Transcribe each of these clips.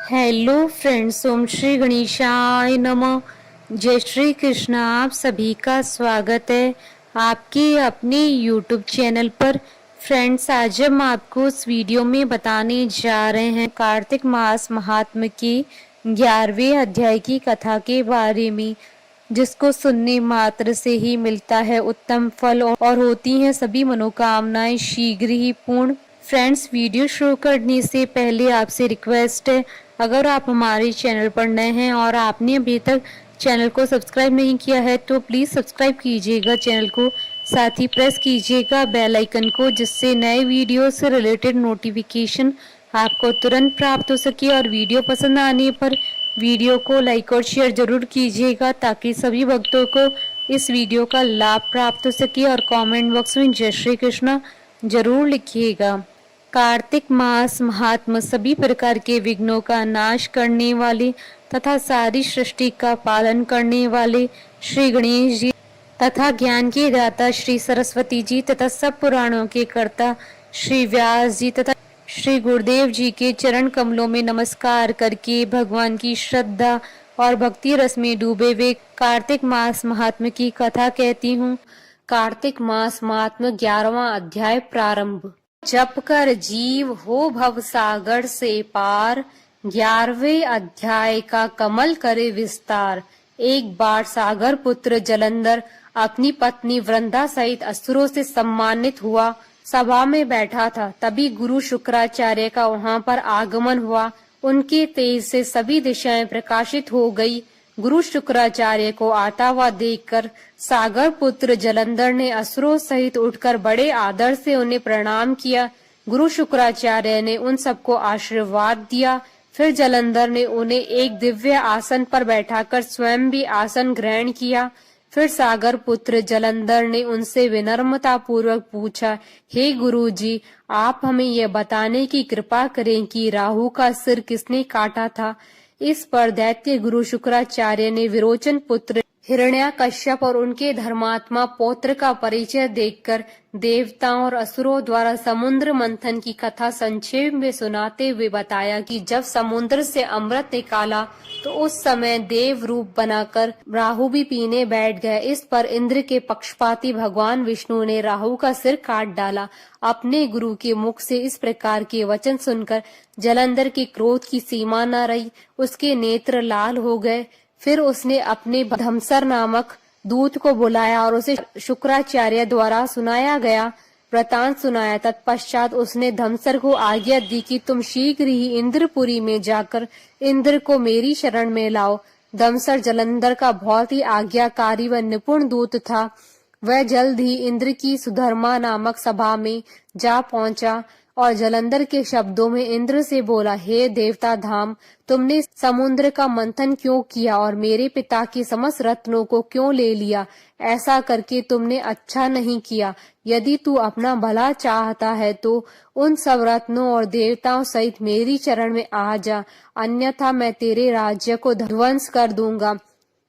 Hello friends, ओम श्री गणेशाय नमः। जय श्री कृष्ण। आप सभी का स्वागत है आपके अपने यूट्यूब चैनल पर। फ्रेंड्स, आज हम आपको इस वीडियो में बताने जा रहे हैं कार्तिक मास महात्म के 11वें अध्याय की कथा के बारे में, जिसको सुनने मात्र से ही मिलता है उत्तम फल और होती हैं सभी मनोकामनाएं शीघ्र ही पूर्ण। फ्रेंड्स, वीडियो शुरू करने से पहले आपसे रिक्वेस्ट है, अगर आप हमारे चैनल पर नए हैं और आपने अभी तक चैनल को सब्सक्राइब नहीं किया है तो प्लीज़ सब्सक्राइब कीजिएगा चैनल को, साथ ही प्रेस कीजिएगा बेल आइकन को, जिससे नए वीडियो से रिलेटेड नोटिफिकेशन आपको तुरंत प्राप्त हो सके। और वीडियो पसंद आने पर वीडियो को लाइक और शेयर जरूर कीजिएगा, ताकि सभी भक्तों को इस वीडियो का लाभ प्राप्त हो सके। और कमेंट बॉक्स में जय श्री कृष्ण जरूर लिखिएगा। कार्तिक मास महात्म सभी प्रकार के विघ्नों का नाश करने वाले तथा सारी सृष्टि का पालन करने वाले श्री गणेश जी तथा ज्ञान के दाता श्री सरस्वती जी तथा सब पुराणों के कर्ता श्री व्यास जी तथा श्री गुरुदेव जी के चरण कमलों में नमस्कार करके भगवान की श्रद्धा और भक्ति रस में डूबे हुए कार्तिक मास महात्म की कथा कहती हूँ। कार्तिक मास महात्म 11वां अध्याय प्रारंभ। जप कर जीव हो भव सागर से पार, 11वें अध्याय का कमल करे विस्तार। एक बार सागर पुत्र जलंधर अपनी पत्नी वृंदा सहित असुरों से सम्मानित हुआ सभा में बैठा था। तभी गुरु शुक्राचार्य का वहां पर आगमन हुआ। उनके तेज से सभी दिशाएं प्रकाशित हो गई। गुरु शुक्राचार्य को आता हुआ देखकर सागर पुत्र जलंधर ने असुरों सहित उठकर बड़े आदर से उन्हें प्रणाम किया। गुरु शुक्राचार्य ने उन सबको आशीर्वाद दिया। फिर जलंधर ने उन्हें एक दिव्य आसन पर बैठाकर स्वयं भी आसन ग्रहण किया। फिर सागर पुत्र जलंधर ने उनसे विनम्रता पूर्वक पूछा, हे गुरु जी, आप हमें यह बताने की कृपा करें कि राहु का सिर किसने काटा था। इस पर दैत्य गुरु शुक्राचार्य ने विरोचन पुत्र हिरण्याकश्यप और उनके धर्मात्मा पौत्र का परिचय देखकर देवताओं और असुरों द्वारा समुद्र मंथन की कथा संक्षेप में सुनाते हुए बताया कि जब समुद्र से अमृत निकाला तो उस समय देव रूप बनाकर राहु भी पीने बैठ गए। इस पर इंद्र के पक्षपाती भगवान विष्णु ने राहु का सिर काट डाला। अपने गुरु के मुख से इस प्रकार के वचन सुनकर जलंधर के क्रोध की सीमा न रही। उसके नेत्र लाल हो गए। फिर उसने अपने धमसर नामक दूत को बुलाया और उसे शुक्राचार्य द्वारा सुनाया गया वृतांत सुनाया। तत्पश्चात उसने धमसर को आज्ञा दी कि तुम शीघ्र ही इंद्रपुरी में जाकर इंद्र को मेरी शरण में लाओ। धमसर जलंधर का बहुत ही आज्ञाकारी व निपुण दूत था। वह जल्द ही इंद्र की सुधर्मा नामक सभा में जा पहुंचा और जलंधर के शब्दों में इंद्र से बोला, हे देवता धाम, तुमने समुद्र का मंथन क्यों किया और मेरे पिता के समस्त रत्नों को क्यों ले लिया? ऐसा करके तुमने अच्छा नहीं किया। यदि तू अपना भला चाहता है तो उन सब रत्नों और देवताओं सहित मेरी चरण में आ जा, अन्यथा मैं तेरे राज्य को ध्वंस कर दूंगा।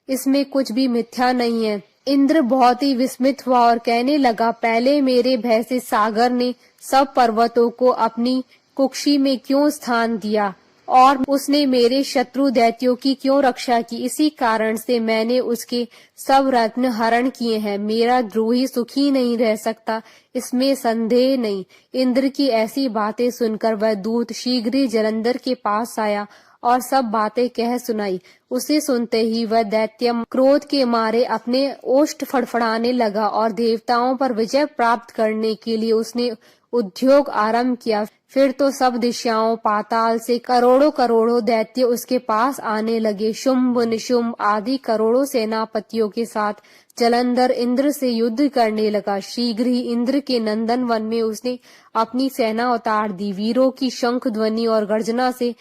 इसमें कुछ भी मिथ्या नहीं है। इंद्र बहुत ही विस्मित हुआ और कहने लगा, पहले मेरे भय से सागर ने सब पर्वतों को अपनी कुक्षी में क्यों स्थान दिया और उसने मेरे शत्रु दैत्यों की क्यों रक्षा की? इसी कारण से मैंने उसके सब रत्न हरण किए हैं। मेरा द्रोही सुखी नहीं रह सकता, इसमें संदेह नहीं। इंद्र की ऐसी बातें सुनकर वह दूत शीघ्र ही जलंधर के पास आया और सब बातें कह सुनाई। उसे सुनते ही वह दैत्य क्रोध के मारे अपने ओष्ठ फड़फड़ाने लगा और देवताओं पर विजय प्राप्त करने के लिए उसने उद्योग आरंभ किया। फिर तो सब दिशाओं पाताल से करोड़ों करोड़ों दैत्य उसके पास आने लगे। शुंभ निशुंभ आदि करोड़ों सेनापतियों के साथ जलंधर इंद्र से युद्ध करने लगा। शीघ्र ही इंद्र के नंदन वन में उसने अपनी सेना उतार दी। वीरों की शंख ध्वनि और गर्जना से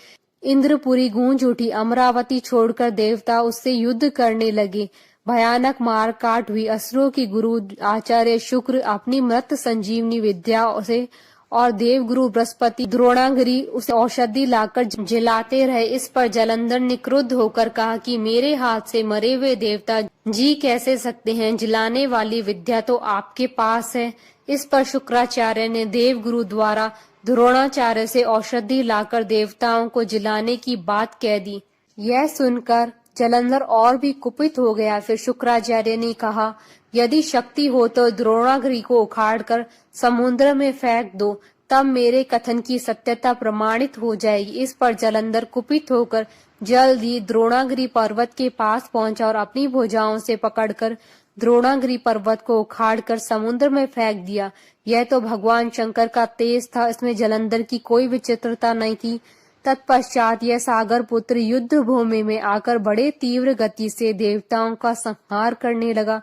इंद्रपुरी गूंज उठी। अमरावती छोड़कर देवता उससे युद्ध करने लगे। भयानक मार काट हुई। असुरों की गुरु आचार्य शुक्र अपनी मृत संजीवनी विद्या से और देवगुरु बृहस्पति द्रोणागिरी उसे औषधि लाकर जिलाते रहे। इस पर जलंधर ने क्रुद्ध होकर कहा कि मेरे हाथ से मरे हुए देवता जी कैसे सकते हैं? जिलाने वाली विद्या तो आपके पास है। इस पर शुक्राचार्य ने देवगुरु द्वारा द्रोणाचार्य से औषधि लाकर देवताओं को जिलाने की बात कह दी। यह सुनकर जलंधर और भी कुपित हो गया। फिर शुक्राचार्य ने कहा, यदि शक्ति हो तो द्रोणागिरि को उखाड़कर समुद्र में फेंक दो, तब मेरे कथन की सत्यता प्रमाणित हो जाएगी। इस पर जलंधर कुपित होकर जल्द ही द्रोणागिरि पर्वत के पास पहुंचा और अपनी भुजाओं से पकड़कर द्रोणागिरि पर्वत को उखाड़कर समुद्र में फेंक दिया। यह तो भगवान शंकर का तेज था, इसमें जलंधर की कोई विचित्रता नहीं थी। तत्पश्चात यह सागर पुत्र युद्ध भूमि में आकर बड़े तीव्र गति से देवताओं का संहार करने लगा।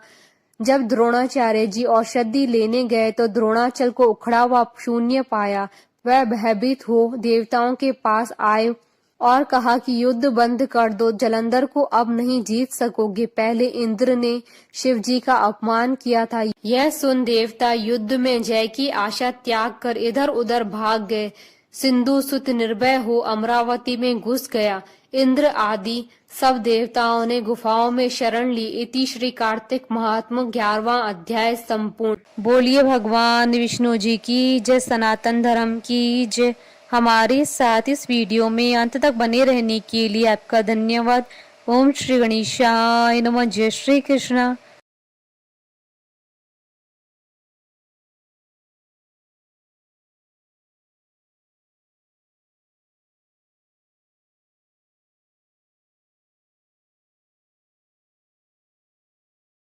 जब द्रोणाचार्य जी औषधि लेने गए तो द्रोणाचल को उखड़ा हुआ शून्य पाया। वह भयभीत हो देवताओं के पास आए और कहा कि युद्ध बंद कर दो, जलंधर को अब नहीं जीत सकोगे। पहले इंद्र ने शिव जी का अपमान किया था। यह सुन देवता युद्ध में जय की आशा त्याग कर इधर उधर भाग गए। सिंधु सुत निर्भय हो अमरावती में घुस गया। इंद्र आदि सब देवताओं ने गुफाओं में शरण ली। इति श्री कार्तिक महात्म्य 11वां अध्याय संपूर्ण। बोलिए भगवान विष्णु जी की जय, सनातन धर्म की जय। हमारे साथ इस वीडियो में अंत तक बने रहने के लिए आपका धन्यवाद। ओम श्री गणेशाय नमः। जय श्री कृष्णा।